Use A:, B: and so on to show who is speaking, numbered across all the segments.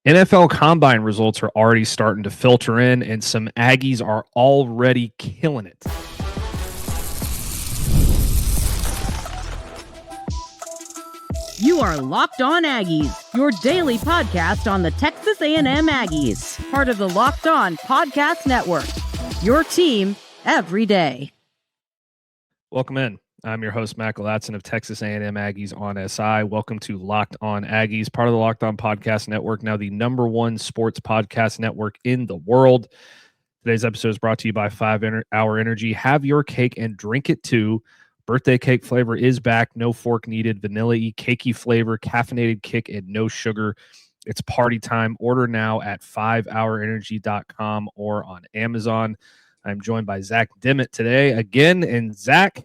A: NFL Combine results are already starting to filter in, and some Aggies are already killing it.
B: You are Locked On Aggies, your daily podcast on the Texas A&M Aggies, part of the Locked On Podcast Network, your team every day.
A: Welcome in. I'm your host, Matt Galatzan of Texas A&M Aggies on SI. Welcome to Locked On Aggies, part of the Locked On Podcast Network, now the #1 sports podcast network in the world. Today's episode is brought to you by 5 Hour Energy. Have your cake and drink it too. Birthday cake flavor is back. No fork needed. Vanilla-y, cakey flavor, caffeinated kick, and no sugar. It's party time. Order now at 5hourenergy.com or on Amazon. I'm joined by Zach Dimmitt today again. And Zach,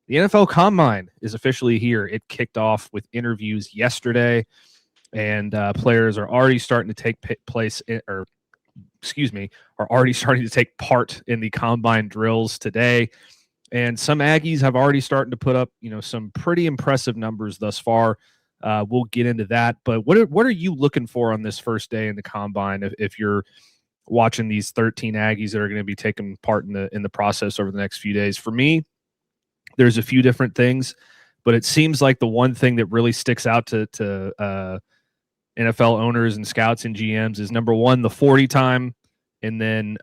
A: the NFL Combine is officially here. It kicked off with interviews yesterday, and players are already starting to take are already starting to take part in the Combine drills today. And some Aggies have already started to put up, some pretty impressive numbers thus far. We'll get into that. But what are you looking for on this first day in the Combine if you're watching these 13 Aggies that are going to be taking part in the process over the next few days? For me, there's a few different things, but it seems like the one thing that really sticks out to NFL owners and scouts and GMs is, number one, the 40 time. And then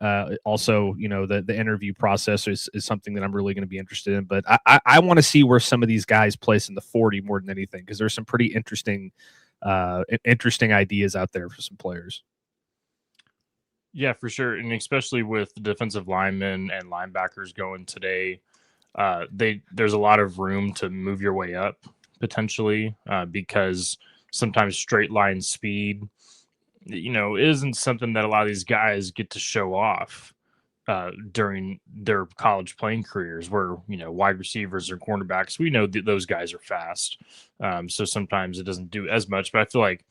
A: also, the interview process is something that I'm really going to be interested in. But I want to see where some of these guys place in the 40 more than anything, because there's some pretty interesting ideas out there for some players.
C: Yeah, for sure. And especially with the defensive linemen and linebackers going today, there's a lot of room to move your way up potentially, because sometimes straight line speed, isn't something that a lot of these guys get to show off during their college playing careers, where, wide receivers or cornerbacks, we know those guys are fast. So sometimes it doesn't do as much, but I feel like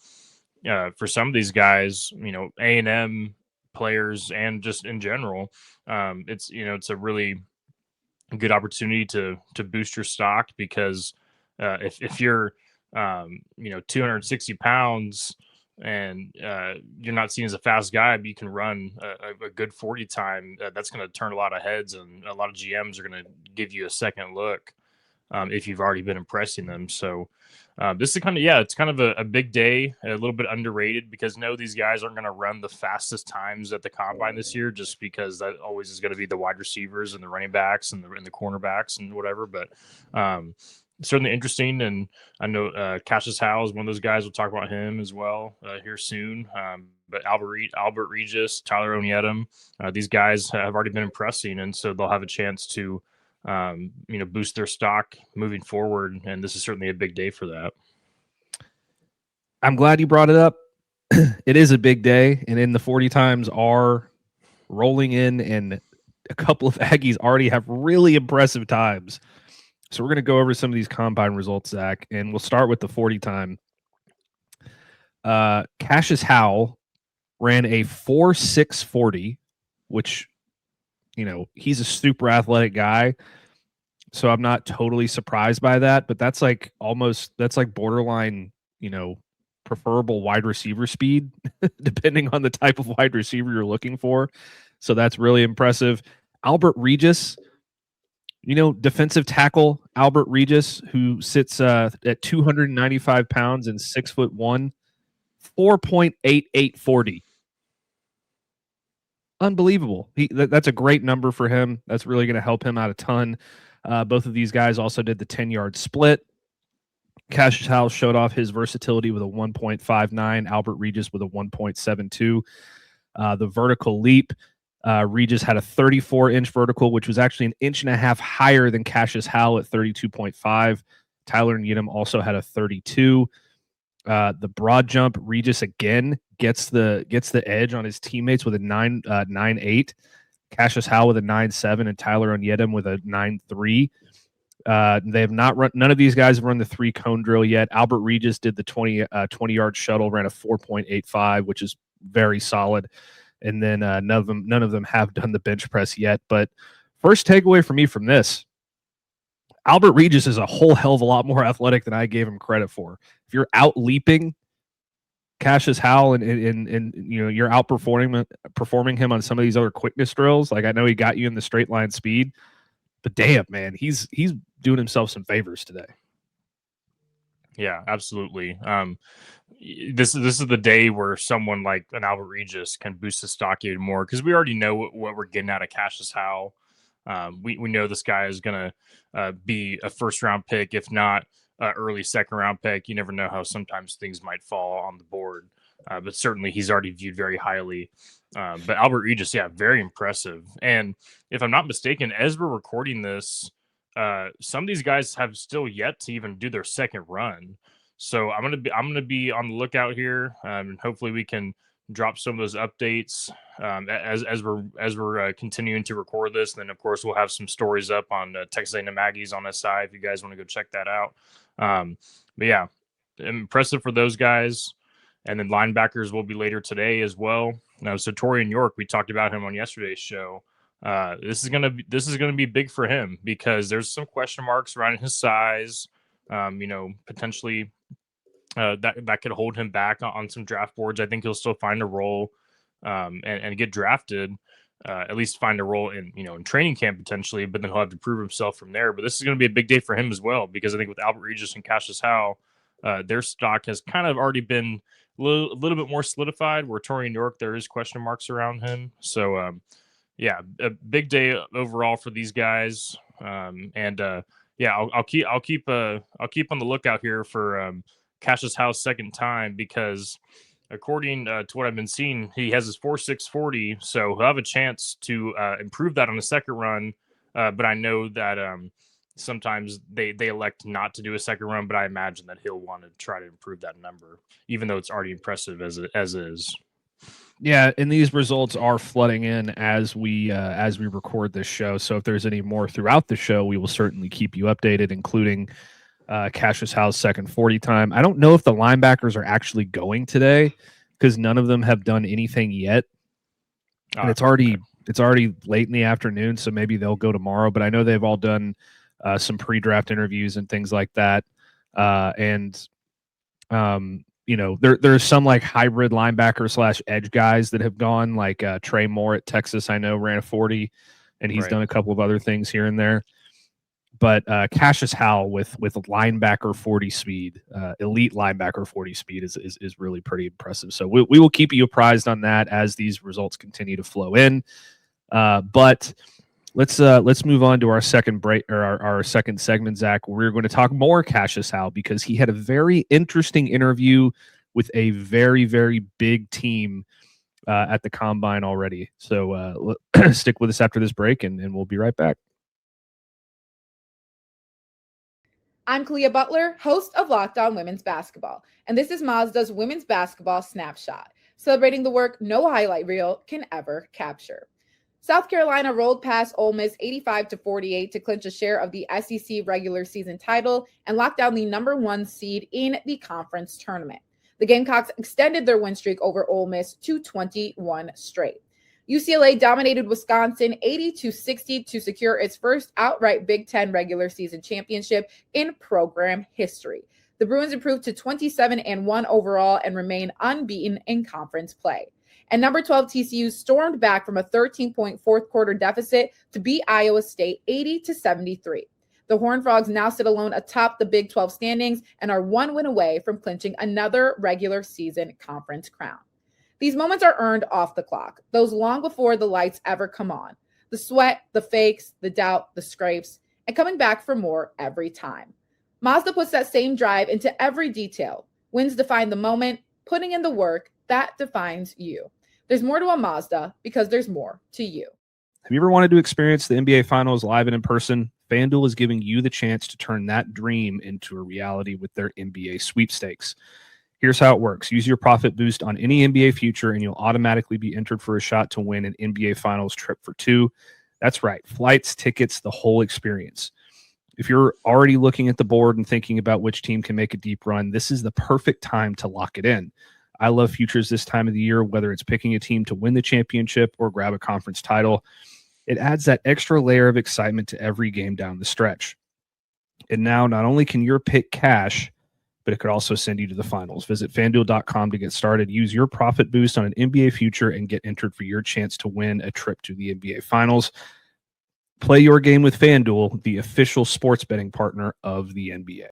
C: for some of these guys, A&M players and just in general, it's a really good opportunity to boost your stock, because if you're 260 pounds and you're not seen as a fast guy, but you can run a good 40 time, that's going to turn a lot of heads, and a lot of GMs are going to give you a second look if you've already been impressing them. So this is it's kind of a big day, a little bit underrated, because these guys aren't going to run the fastest times at the Combine this year, just because that always is going to be the wide receivers and the running backs and the cornerbacks and whatever. But certainly interesting. And I know Cashius Howell is one of those guys. We'll talk about him as well here soon. But Albert Regis, Tyler Onyedim, these guys have already been impressing, and so they'll have a chance to boost their stock moving forward. And this is certainly a big day for that.
A: I'm glad you brought it up. It is a big day, and in the 40 times are rolling in, and a couple of Aggies already have really impressive times. So we're going to go over some of these Combine results, Zach, and we'll start with the 40 time. Cashius Howell ran a 4.640, which, he's a super athletic guy, so I'm not totally surprised by that, but that's like borderline, preferable wide receiver speed, depending on the type of wide receiver you're looking for. So that's really impressive. Albert Regis, defensive tackle Albert Regis, who sits at 295 pounds and 6'1", 4.8840. Unbelievable. That's a great number for him. That's really going to help him out a ton. Both of these guys also did the 10-yard split. Cashius Howell showed off his versatility with a 1.59. Albert Regis with a 1.72. The vertical leap, Regis had a 34-inch vertical, which was actually an inch and a half higher than Cashius Howell at 32.5. Tyler Onyedim also had a 32. The broad jump, Regis again gets the edge on his teammates with a 9.8. Cashius Howell with a 9.7, and Tyler Onyedim with a 9.3. They have not run. None of these guys have run the 3-cone drill yet. Albert Regis did the 20-yard shuttle, ran a 4.85, which is very solid. And then none of them have done the bench press yet. But first takeaway for me from this, Albert Regis is a whole hell of a lot more athletic than I gave him credit for. If you're out leaping Cassius Howell and you're performing him on some of these other quickness drills. Like, I know he got you in the straight line speed, but damn, man, he's doing himself some favors today.
C: Yeah, absolutely. This is the day where someone like an Albert Regis can boost his stock even more, because we already know what we're getting out of Cassius Howell. We know this guy is going to be a first-round pick, if not early second-round pick. You never know how sometimes things might fall on the board, but certainly he's already viewed very highly. But Albert Regis, yeah, very impressive. And if I'm not mistaken, as we're recording this, some of these guys have still yet to even do their second run. So I'm gonna be on the lookout here, and hopefully we can drop some of those updates as we're continuing to record this. And then of course we'll have some stories up on Texas A&M Aggies on SI if you guys want to go check that out. But yeah, impressive for those guys. And then linebackers will be later today as well. Now, so Torian York, we talked about him on yesterday's show. This is gonna be big for him, because there's some question marks around his size. Potentially that could hold him back on some draft boards. I think he'll still find a role and get drafted. At least find a role in training camp potentially, but then he'll have to prove himself from there. But this is going to be a big day for him as well, because I think with Albert Regis and Cassius Howell, their stock has kind of already been a little bit more solidified. Where Torian York, there is question marks around him. So yeah, a big day overall for these guys. I'll keep on the lookout here for Cassius Howell's second time, because according to what I've been seeing, he has his 4.6 40, so he'll have a chance to improve that on the second run. But I know that sometimes they elect not to do a second run, but I imagine that he'll want to try to improve that number, even though it's already impressive as is.
A: Yeah, and these results are flooding in as we record this show. So if there's any more throughout the show, we will certainly keep you updated, including Cassius Howell's second 40 time. I don't know if the linebackers are actually going today, because none of them have done anything yet. And it's already late in the afternoon, so maybe they'll go tomorrow. But I know they've all done some pre-draft interviews and things like that. There's some like hybrid linebacker / edge guys that have gone, like Trey Moore at Texas, I know, ran a 40, and he's done a couple of other things here and there. But Cassius Howell with linebacker 40 speed, elite linebacker 40 speed is really pretty impressive. So we will keep you apprised on that as these results continue to flow in. But let's move on to our second break, or our second segment, Zach. We're going to talk more Cassius Howell, because he had a very interesting interview with a very, very big team at the combine already. So stick with us after this break, and we'll be right back.
D: I'm Kalia Butler, host of Locked On Women's Basketball, and this is Mazda's Women's Basketball Snapshot, celebrating the work no highlight reel can ever capture. South Carolina rolled past Ole Miss 85-48 to clinch a share of the SEC regular season title and lock down the number 1 seed in the conference tournament. The Gamecocks extended their win streak over Ole Miss to 21 straight. UCLA dominated Wisconsin 80-60 to secure its first outright Big Ten regular season championship in program history. The Bruins improved to 27-1 overall and remain unbeaten in conference play. And number 12 TCU stormed back from a 13-point fourth quarter deficit to beat Iowa State 80-73. The Horned Frogs now sit alone atop the Big 12 standings and are 1 win away from clinching another regular season conference crown. These moments are earned off the clock, those long before the lights ever come on. The sweat, the fakes, the doubt, the scrapes, and coming back for more every time. Mazda puts that same drive into every detail. Wins define the moment, putting in the work, that defines you. There's more to a Mazda because there's more to you.
A: Have you ever wanted to experience the NBA Finals live and in person? FanDuel is giving you the chance to turn that dream into a reality with their NBA sweepstakes. Here's how it works. Use your profit boost on any NBA future, and you'll automatically be entered for a shot to win an NBA Finals trip for 2. That's right. Flights, tickets, the whole experience. If you're already looking at the board and thinking about which team can make a deep run, this is the perfect time to lock it in. I love futures this time of the year, whether it's picking a team to win the championship or grab a conference title. It adds that extra layer of excitement to every game down the stretch. And now not only can your pick cash, but it could also send you to the finals. Visit FanDuel.com to get started. Use your profit boost on an NBA future and get entered for your chance to win a trip to the NBA Finals. Play your game with FanDuel, the official sports betting partner of the NBA.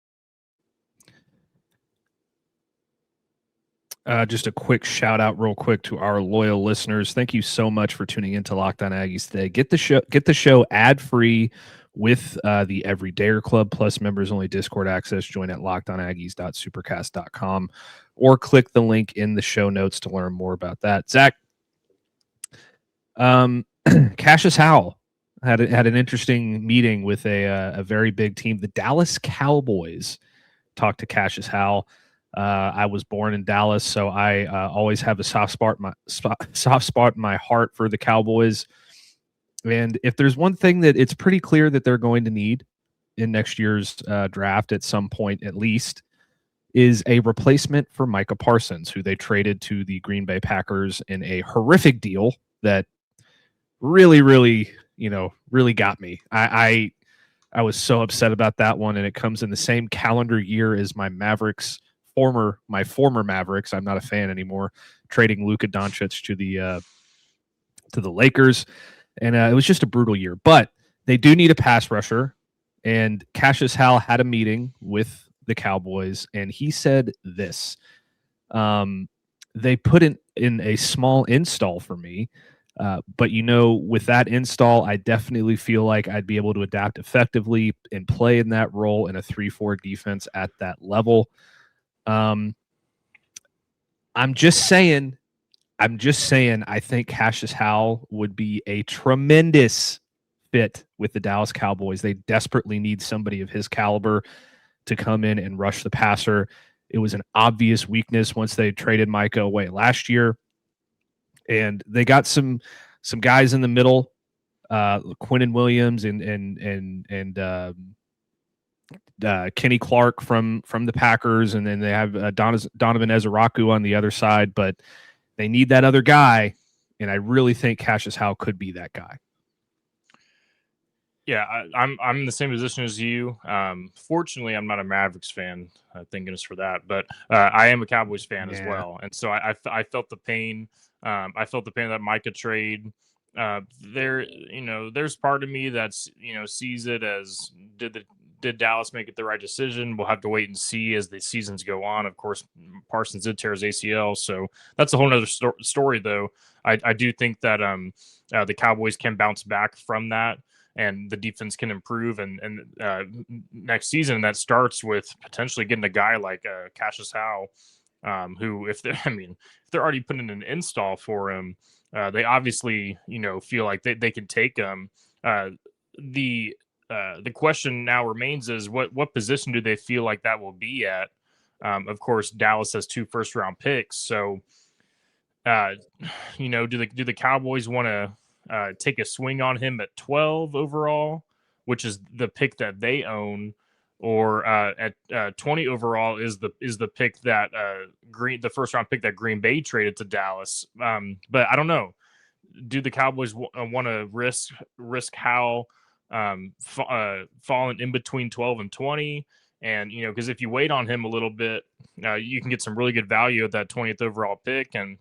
A: Just a quick shout out real quick to our loyal listeners. Thank you so much for tuning into Locked On Aggies today. Get the show ad-free with the Everydayer Club plus members only Discord access. Join at lockedonaggies.supercast.com or click the link in the show notes to learn more about that. Zach, Cashius Howell had an interesting meeting with a very big team. The Dallas Cowboys talked to Cashius Howell. I was born in Dallas, so I always have a soft spot in my heart for the Cowboys. And if there's one thing that it's pretty clear that they're going to need in next year's draft at some point at least, is a replacement for Micah Parsons, who they traded to the Green Bay Packers in a horrific deal that really got me. I was so upset about that one, and it comes in the same calendar year as my former Mavericks. I'm not a fan anymore, trading Luka Doncic to the Lakers. And it was just a brutal year. But they do need a pass rusher. And Cashius Howell had a meeting with the Cowboys, and he said this. They put in a small install for me. But, with that install, I definitely feel like I'd be able to adapt effectively and play in that role in a 3-4 defense at that level. I'm just saying, I think Cashius Howell would be a tremendous fit with the Dallas Cowboys. They desperately need somebody of his caliber to come in and rush the passer. It was an obvious weakness once they traded Micah away last year. And they got some guys in the middle, Quinnen Williams and Kenny Clark from the Packers, and then they have Donovan Ezeraku on the other side, but they need that other guy, and I really think Cashius Howell could be that guy.
C: Yeah, I'm in the same position as you. Fortunately, I'm not a Mavericks fan. Thank goodness for that. But I am a Cowboys fan as well, and so I felt the pain. I felt the pain of that Micah trade. There's part of me that's sees it as did Dallas make it the right decision? We'll have to wait and see as the seasons go on. Of course, Parsons did tear his ACL, so that's a whole other story. Though I do think that the Cowboys can bounce back from that, and the defense can improve. And next season, that starts with potentially getting a guy like Cashius Howell, who, if they're already putting in an install for him, they obviously feel like they can take him. The question now remains is what position do they feel like that will be at? Of course, Dallas has 2 first-round picks, so do the Cowboys want to take a swing on him at 12 overall, which is the pick that they own, or at 20 overall is the pick that the first-round pick that Green Bay traded to Dallas? But I don't know. Do the Cowboys want to risk Howell falling in between 12 and 20? And because if you wait on him a little bit, you can get some really good value at that 20th overall pick. And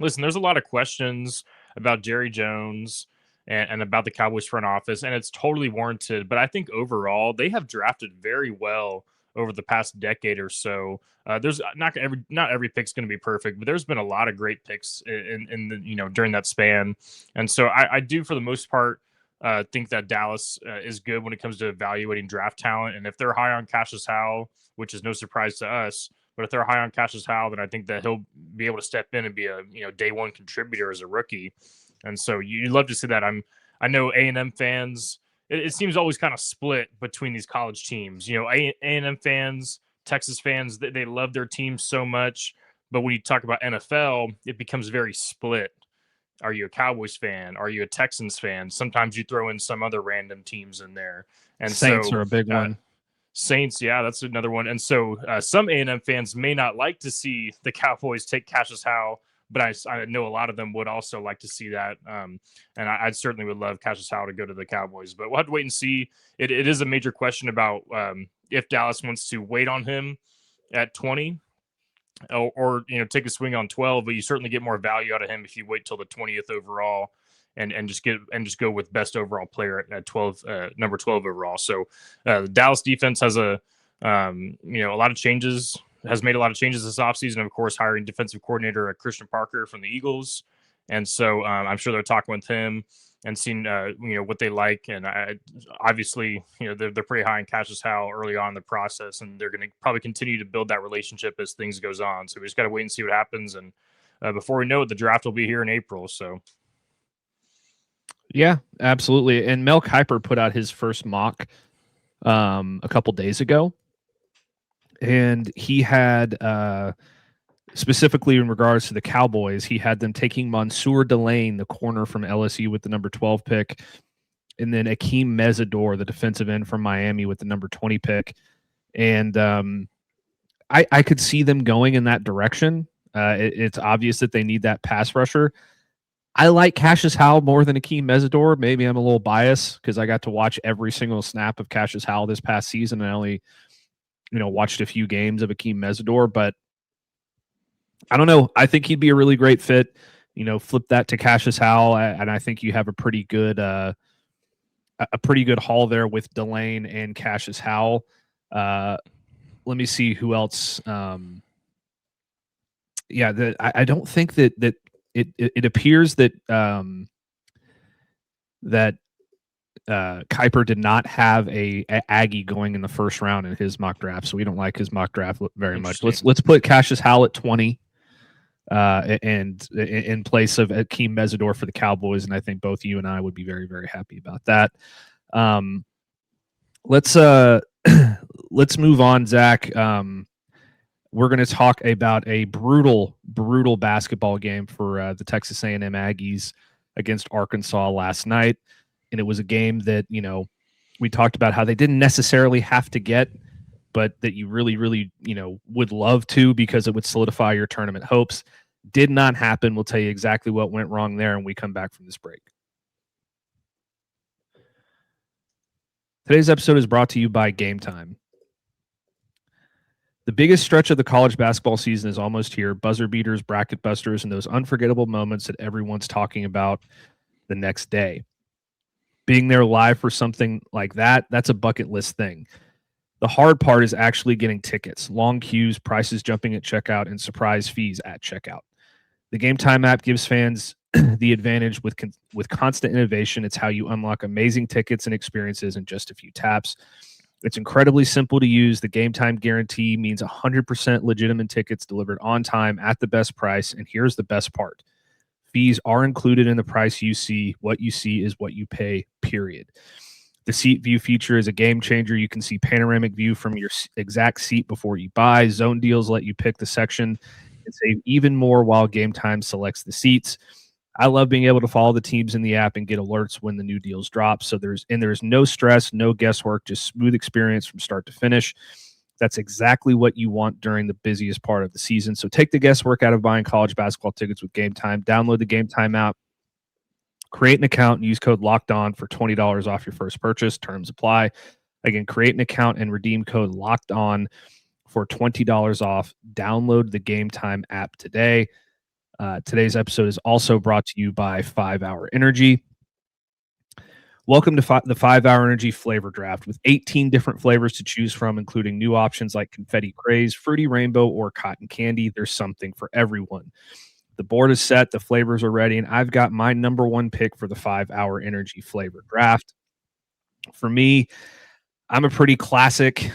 C: listen, there's a lot of questions about Jerry Jones and about the Cowboys front office, and it's totally warranted. But I think overall they have drafted very well over the past decade or so. There's not every pick's going to be perfect, but there's been a lot of great picks in the during that span. And so I do, for the most part, think that Dallas is good when it comes to evaluating draft talent. And if they're high on Cashius Howell, which is no surprise to us, but if they're high on Cashius Howell, then I think that he'll be able to step in and be a day one contributor as a rookie. And so you'd love to see that. I know A&M fans. It seems always kind of split between these college teams. A&M fans, Texas fans, they love their teams so much. But when you talk about NFL, it becomes very split. Are you a Cowboys fan? Are you a Texans fan? Sometimes you throw in some other random teams in there. And
A: Saints are a big one.
C: Saints, yeah, that's another one. And so some A&M fans may not like to see the Cowboys take Cashius Howell, but I know a lot of them would also like to see that. And I certainly would love Cashius Howell to go to the Cowboys. But we'll have to wait and see. It is a major question about if Dallas wants to wait on him at 20, or take a swing on 12, but you certainly get more value out of him if you wait till the 20th overall and just go with best overall player at 12, number 12 overall. So the Dallas defense has a lot of changes, has made a lot of changes this offseason. Of course, hiring defensive coordinator Christian Parker from the Eagles. And so I'm sure they're talking with him and seeing what they like. And obviously, they're pretty high in Cassius Howell early on in the process, and they're going to probably continue to build that relationship as things goes on. So we just got to wait and see what happens. And before we know it, the draft will be here in April. So.
A: Yeah, absolutely. And Mel Kiper put out his first mock a couple days ago, and he had specifically in regards to the Cowboys, he had them taking Mansour Delane, the corner from LSU, with the number 12 pick, and then Akeem Mesidor, the defensive end from Miami, with the number 20 pick. And I could see them going in that direction. It's obvious that they need that pass rusher. I like Cassius Howell more than Akeem Mesidor. Maybe I'm a little biased because I got to watch every single snap of Cassius Howell this past season, and I only, watched a few games of Akeem Mesidor. But I don't know. I think he'd be a really great fit. Flip that to Cassius Howell, and I think you have a pretty good haul there with Delane and Cassius Howell. Let me see who else. I don't think that it appears that Kiper did not have a Aggie going in the first round in his mock draft, so we don't like his mock draft very much. Let's put Cassius Howell at 20, and in place of Akeem Mesidor for the Cowboys, and I think both you and I would be very, very happy about that. Let's move on, Zach. We're going to talk about a brutal basketball game for the Texas A&M Aggies against Arkansas last night. And it was a game that, we talked about how they didn't necessarily have to get, but that you really, really, would love to because it would solidify your tournament hopes. Did not happen. We'll tell you exactly what went wrong there when we come back from this break. Today's episode is brought to you by Game Time. The biggest stretch of the college basketball season is almost here. Buzzer beaters, bracket busters, and those unforgettable moments that everyone's talking about the next day. Being there live for something like that's a bucket list thing. The hard part is actually getting tickets, long queues, prices jumping at checkout, and surprise fees at checkout. The Game Time app gives fans the advantage with constant innovation. It's how you unlock amazing tickets and experiences in just a few taps. It's incredibly simple to use. The Game Time guarantee means 100% legitimate tickets delivered on time at the best price. And here's the best part. Fees are included in the price you see. What you see is what you pay, period. The seat view feature is a game changer. You can see panoramic view from your exact seat before you buy. Zone deals let you pick the section and save even more while Game Time selects the seats. I love being able to follow the teams in the app and get alerts when the new deals drop. So there's no stress, no guesswork, just smooth experience from start to finish. That's exactly what you want during the busiest part of the season. So take the guesswork out of buying college basketball tickets with Game Time. Download the Game Time app, create an account, and use code LOCKEDON for $20 off your first purchase. Terms apply. Again, create an account and redeem code LOCKEDON for $20 off. Download the Game Time app today. Today's episode is also brought to you by 5 Hour Energy. Welcome to the 5 Hour Energy Flavor Draft with 18 different flavors to choose from, including new options like Confetti Craze, Fruity Rainbow, or Cotton Candy. There's something for everyone. The board is set, the flavors are ready, and I've got my number one pick for the 5 Hour Energy Flavor Draft. For me, I'm a pretty classic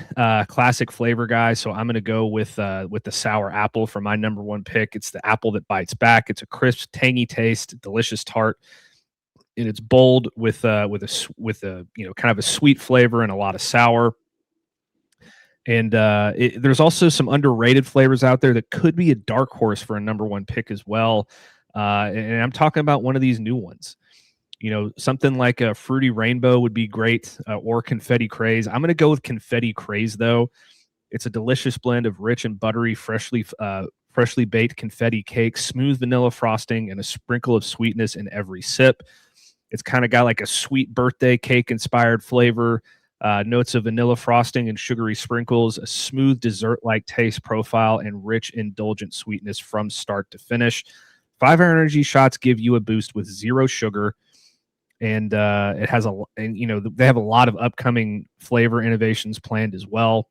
A: flavor guy, so I'm going to go with the sour apple for my number one pick. It's the apple that bites back. It's a crisp, tangy taste, delicious tart, and it's bold with a kind of a sweet flavor and a lot of sour. And there's also some underrated flavors out there that could be a dark horse for a number one pick as well. And I'm talking about one of these new ones. Something like a Fruity Rainbow would be great, or Confetti Craze. I'm going to go with Confetti Craze, though. It's a delicious blend of rich and buttery, freshly baked confetti cake, smooth vanilla frosting, and a sprinkle of sweetness in every sip. It's kind of got like a sweet birthday cake-inspired flavor, Notes of vanilla frosting and sugary sprinkles, a smooth dessert-like taste profile, and rich, indulgent sweetness from start to finish. 5 Hour Energy shots give you a boost with 0 sugar, and it has they have a lot of upcoming flavor innovations planned as well.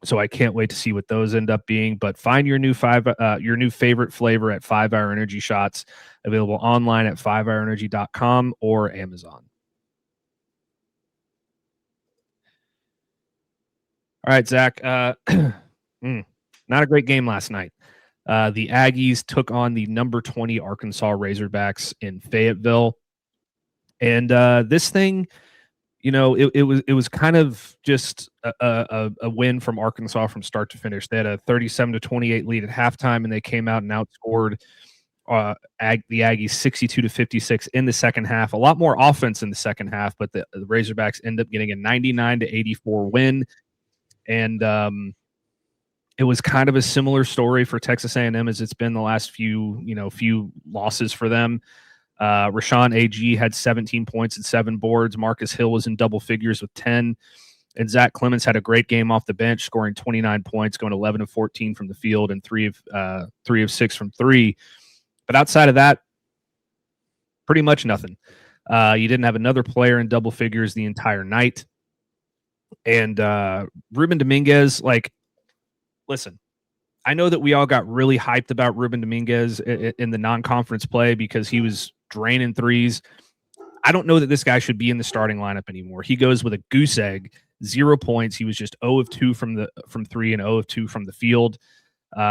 A: So I can't wait to see what those end up being. But find your new favorite flavor at 5 Hour Energy shots, available online at 5hourenergy.com or Amazon. All right, Zach. Not a great game last night. The Aggies took on the number 20 Arkansas Razorbacks in Fayetteville, and this thing, it was kind of just a win from Arkansas from start to finish. They had a 37-28 lead at halftime, and they came out and outscored the Aggies 62-56 in the second half. A lot more offense in the second half, but the Razorbacks end up getting a 99-84 win. And it was kind of a similar story for Texas A&M as it's been the last few losses for them. Rashawn A.G. had 17 points and 7 boards. Marcus Hill was in double figures with 10. And Zach Clements had a great game off the bench, scoring 29 points, going 11 of 14 from the field and 3 of 6 from 3. But outside of that, pretty much nothing. You didn't have another player in double figures the entire night. And Ruben Dominguez, listen, I know that we all got really hyped about Ruben Dominguez in the non-conference play because he was draining threes. I don't know that this guy should be in the starting lineup anymore. He goes with a goose egg, 0 points. He was just 0 of 2 from 3 and 0 of 2 from the field.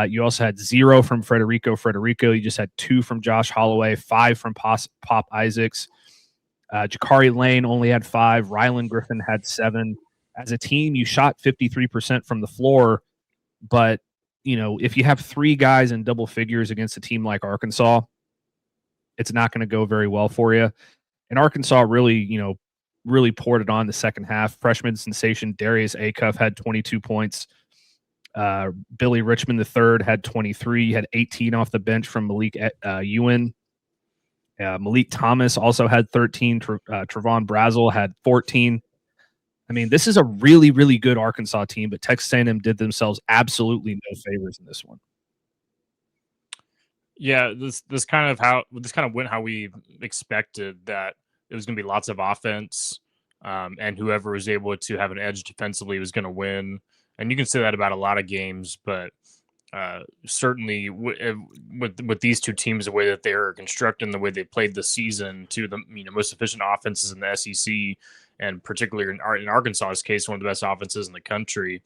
A: You also had 0 from Frederico. You just had 2 from Josh Holloway, 5 from Pop Isaacs. Jakari Lane only had 5. Rylan Griffin had 7. As a team, you shot 53% from the floor, but if you have 3 guys in double figures against a team like Arkansas, it's not going to go very well for you. And Arkansas really poured it on the second half. Freshman sensation Darius Acuff had 22 points. Billy Richmond III had 23. He had 18 off the bench from Malik Ewan. Malik Thomas also had 13. Trevon Brazel had 14. I mean, this is a really, really good Arkansas team, but Texas A&M did themselves absolutely no favors in this one.
C: Yeah, this kind of went how we expected, that it was going to be lots of offense, and whoever was able to have an edge defensively was going to win. And you can say that about a lot of games, but certainly with these two teams, the way that they are constructing, the way they played the season, to the most efficient offenses in the SEC, and particularly in Arkansas's case, one of the best offenses in the country.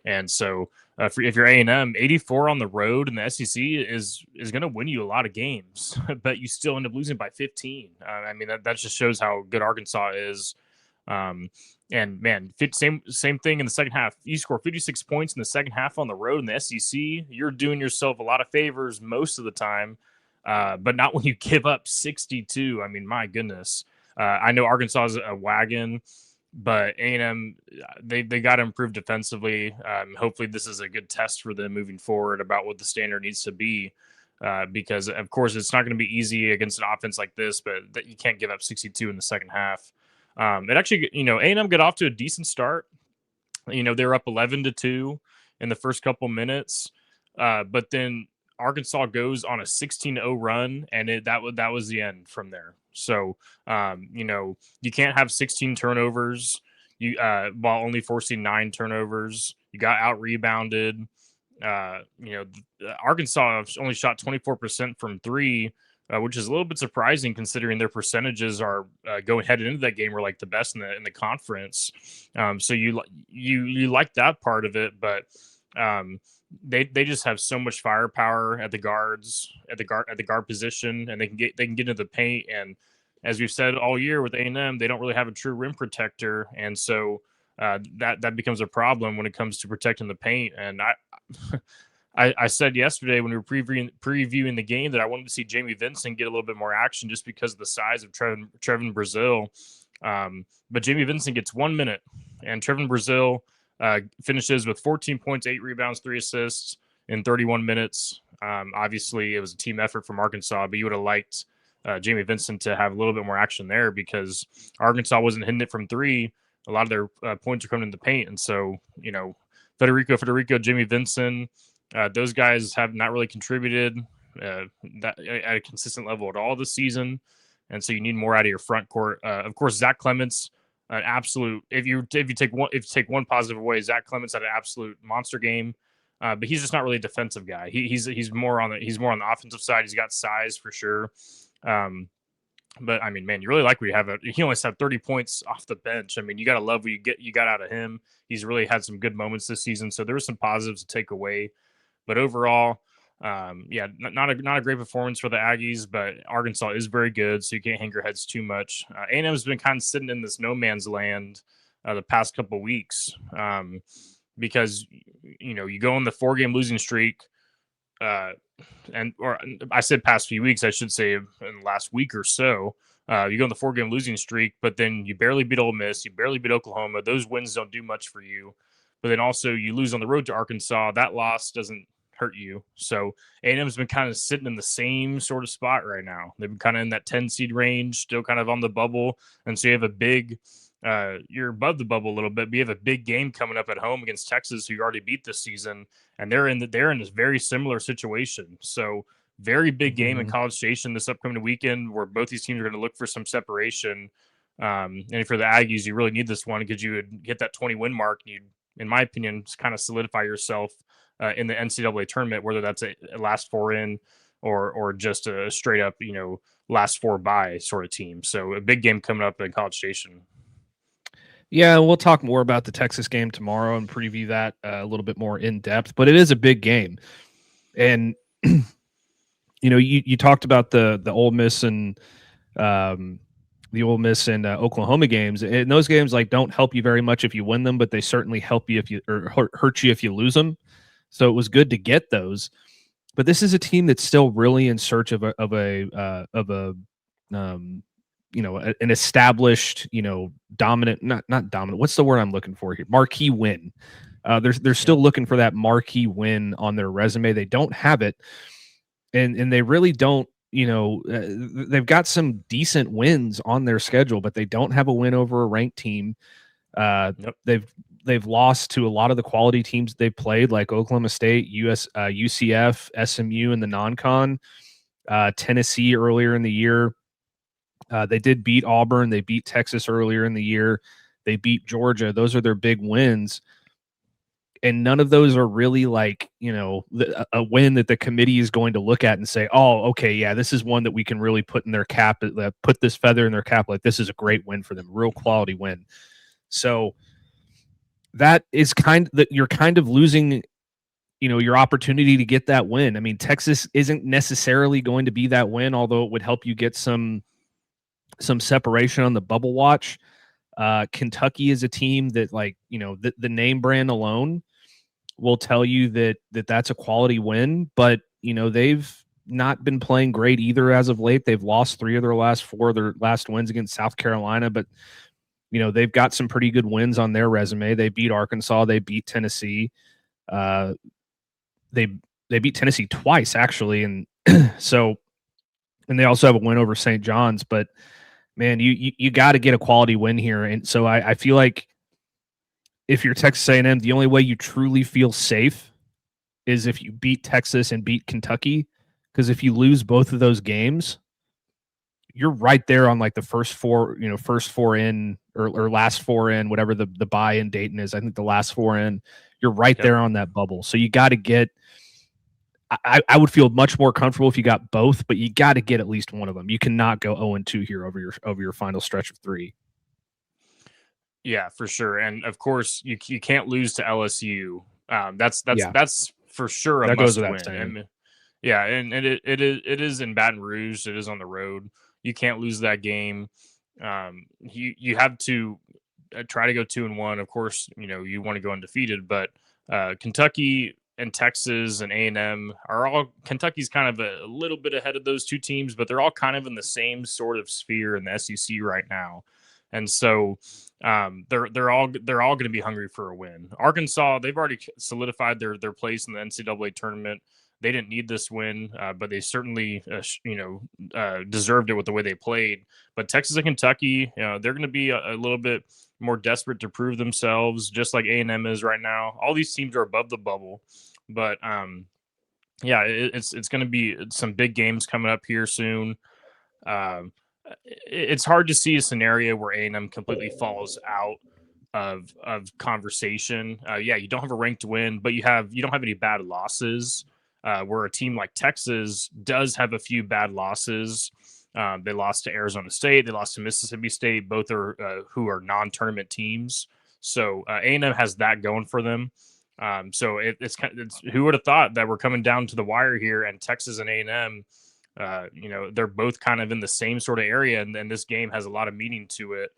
C: And so if you're A&M, 84 on the road in the SEC is going to win you a lot of games, but you still end up losing by 15. I mean, that just shows how good Arkansas is. And man, same thing in the second half. You score 56 points in the second half on the road in the SEC. You're doing yourself a lot of favors most of the time, but not when you give up 62. I mean, my goodness. I know Arkansas is a wagon, but A&M, they got to improve defensively. Hopefully this is a good test for them moving forward about what the standard needs to be, because, of course, it's not going to be easy against an offense like this, but that you can't give up 62 in the second half. It actually, A&M got off to a decent start. They were up 11-2 in the first couple minutes, but then Arkansas goes on a 16-0 run, and that was the end from there. So, you can't have 16 turnovers while only forcing 9 turnovers. You got out rebounded. Arkansas only shot 24% from 3, which is a little bit surprising considering their percentages are going headed into that game were like the best in the conference. So you like that part of it, but they just have so much firepower at the guards, at the guard position, and they can get into the paint. And as we've said all year with A&M, they don't really have a true rim protector, and so that becomes a problem when it comes to protecting the paint. And I said yesterday when we were previewing the game that I wanted to see Jamie Vincent get a little bit more action just because of the size of Trevin Brazil. But Jamie Vincent gets 1 minute, and Trevin Brazil finishes with 14 points, 8 rebounds, 3 assists in 31 minutes. Obviously, it was a team effort from Arkansas, but you would have liked Jamie Vincent to have a little bit more action there because Arkansas wasn't hitting it from 3. a lot of their points are coming in the paint. And so, Federico, Jimmy Vincent, those guys have not really contributed that at a consistent level at all this season. And so you need more out of your front court. Of course, Zach Clements, an absolute. If you take one positive away, Zach Clements had an absolute monster game. But he's just not really a defensive guy. He's more on the offensive side. He's got size for sure. But I mean, man, you really like what you have. He only had 30 points off the bench. I mean, you gotta love what you got out of him. He's really had some good moments this season. So there were some positives to take away. But overall, not a great performance for the Aggies. But Arkansas is very good, so you can't hang your heads too much. A&M has been kind of sitting in this no man's land the past couple weeks. Because you go on the 4-game losing streak, or I said past few weeks, I should say in the last week or so. You go on the 4-game losing streak, but then you barely beat Ole Miss, you barely beat Oklahoma. Those wins don't do much for you. But then also you lose on the road to Arkansas. That loss doesn't hurt you. So A&M's been kind of sitting in the same sort of spot right now. They've been kind of in that 10 seed range, still kind of on the bubble, and so you have a big. You're above the bubble a little bit, but you have a big game coming up at home against Texas, who you already beat this season, and they're in this very similar situation. So very big game in College Station this upcoming weekend, where both these teams are going to look for some separation. And for the Aggies, you really need this one because you would hit that 20-win mark. And you'd, in my opinion, just kind of solidify yourself in the NCAA tournament, whether that's a last 4 in or just a straight up last 4 bye sort of team. So a big game coming up in College Station.
A: Yeah, we'll talk more about the Texas game tomorrow and preview that a little bit more in depth. But it is a big game, and you talked about the Ole Miss and Oklahoma games, and those games don't help you very much if you win them, but they certainly help you hurt you if you lose them. So it was good to get those. But this is a team that's still really in search of an established, dominant, not dominant. What's the word I'm looking for here? Marquee win. They're still looking for that marquee win on their resume. They don't have it. And they really don't, they've got some decent wins on their schedule, but they don't have a win over a ranked team.
C: Nope.
A: They've lost to a lot of the quality teams they've played, like Oklahoma State, UCF, SMU in the non-con, Tennessee earlier in the year. They did beat Auburn. They beat Texas earlier in the year. They beat Georgia. Those are their big wins. And none of those are really a win that the committee is going to look at and say, oh, okay, yeah, this is one that we can really put in their cap, put this feather in their cap. Like, this is a great win for them, real quality win. So that is you're kind of losing, your opportunity to get that win. I mean, Texas isn't necessarily going to be that win, although it would help you get some separation on the bubble watch. Kentucky is a team that the name brand alone will tell you that that's a quality win, but they've not been playing great either as of late. They've lost 3 of their last 4 of their last wins against South Carolina, but they've got some pretty good wins on their resume. They beat Arkansas, they beat Tennessee. They beat Tennessee twice actually, and and they also have a win over St. John's, but man, you got to get a quality win here. And so I feel like if you're Texas A&M, the only way you truly feel safe is if you beat Texas and beat Kentucky, because if you lose both of those games, you're right there on the first 4 in or last 4 in, whatever the bye in Dayton is. I think the last 4 in, you're right there on that bubble. So you got to get. I would feel much more comfortable if you got both, but you got to get at least one of them. You cannot go 0-2 here over your final stretch of 3.
C: Yeah, for sure. And of course, you can't lose to LSU. That's for sure a
A: that
C: must
A: goes without
C: win.
A: saying.
C: And it is in Baton Rouge. It is on the road. You can't lose that game. You have to try to go 2-1. Of course, you want to go undefeated, but Kentucky and Texas and A&M are all. Kentucky's kind of a little bit ahead of those 2 teams, but they're all kind of in the same sort of sphere in the SEC right now, and so they're all going to be hungry for a win. Arkansas, they've already solidified their place in the NCAA tournament. They didn't need this win, but they certainly, deserved it with the way they played. But Texas and Kentucky, they're going to be a little bit more desperate to prove themselves, just like A&M is right now. All these teams are above the bubble, but it's going to be some big games coming up here soon. It's hard to see a scenario where A&M completely falls out of conversation. You don't have a ranked win, but you don't have any bad losses. Where a team like Texas does have a few bad losses. They lost to Arizona State. They lost to Mississippi State. Both are who are non-tournament teams. So A&M has that going for them. So it's who would have thought that we're coming down to the wire here, and Texas and A&M, they're both kind of in the same sort of area, and this game has a lot of meaning to it.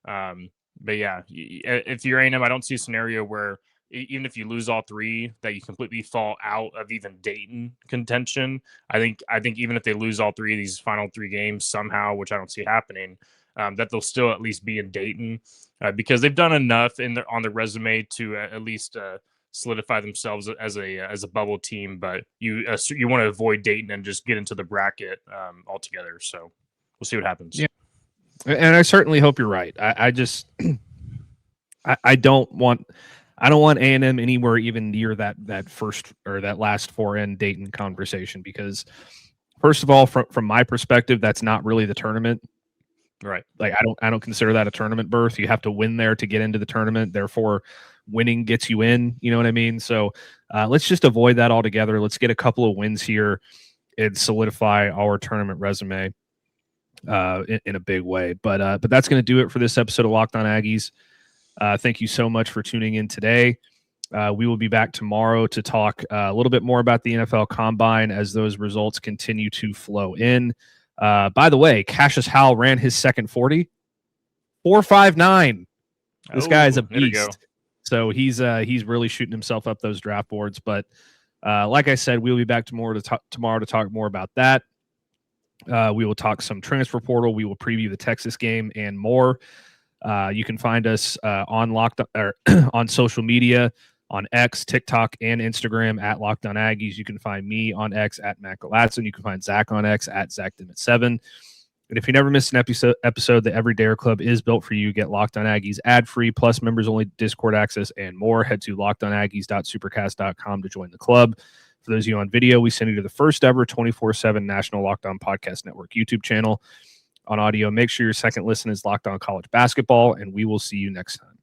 C: But yeah, if you're A&M, I don't see a scenario where even if you lose all three, that you completely fall out of even Dayton contention. I think even if they lose all three of these final three games somehow, which I don't see happening, that they'll still at least be in Dayton because they've done enough on their resume to at least solidify themselves as a bubble team. But you want to avoid Dayton and just get into the bracket altogether. So we'll see what happens.
A: Yeah, and I certainly hope you're right. I just I don't want A&M anywhere even near that first or that last 4N Dayton conversation, because first of all, from my perspective, that's not really the tournament.
C: Right.
A: Like I don't consider that a tournament berth. You have to win there to get into the tournament. Therefore, winning gets you in. You know what I mean? So let's just avoid that altogether. Let's get a couple of wins here and solidify our tournament resume in a big way. But that's going to do it for this episode of Locked On Aggies. Thank you so much for tuning in today. We will be back tomorrow to talk a little bit more about the NFL Combine as those results continue to flow in. By the way, Cassius Howell ran his second 40, 4.59. This guy is a beast. So he's really shooting himself up those draft boards. But like I said, we'll be back tomorrow to talk more about that. We will talk some transfer portal. We will preview the Texas game and more. You can find us on on social media, on X, TikTok, and Instagram at Locked On Aggies. You can find me on X at Matt Galatzan. You can find Zach on X at Zach Dimmitt 7. And if you never missed an episode, the Everydayer Club is built for you. Get Locked On Aggies ad-free, plus members-only Discord access and more. Head to lockedonaggies.supercast.com to join the club. For those of you on video, we send you to the first ever 24/7 National Locked On Podcast Network YouTube channel. On audio, make sure your second listen is Locked On College Basketball, and we will see you next time.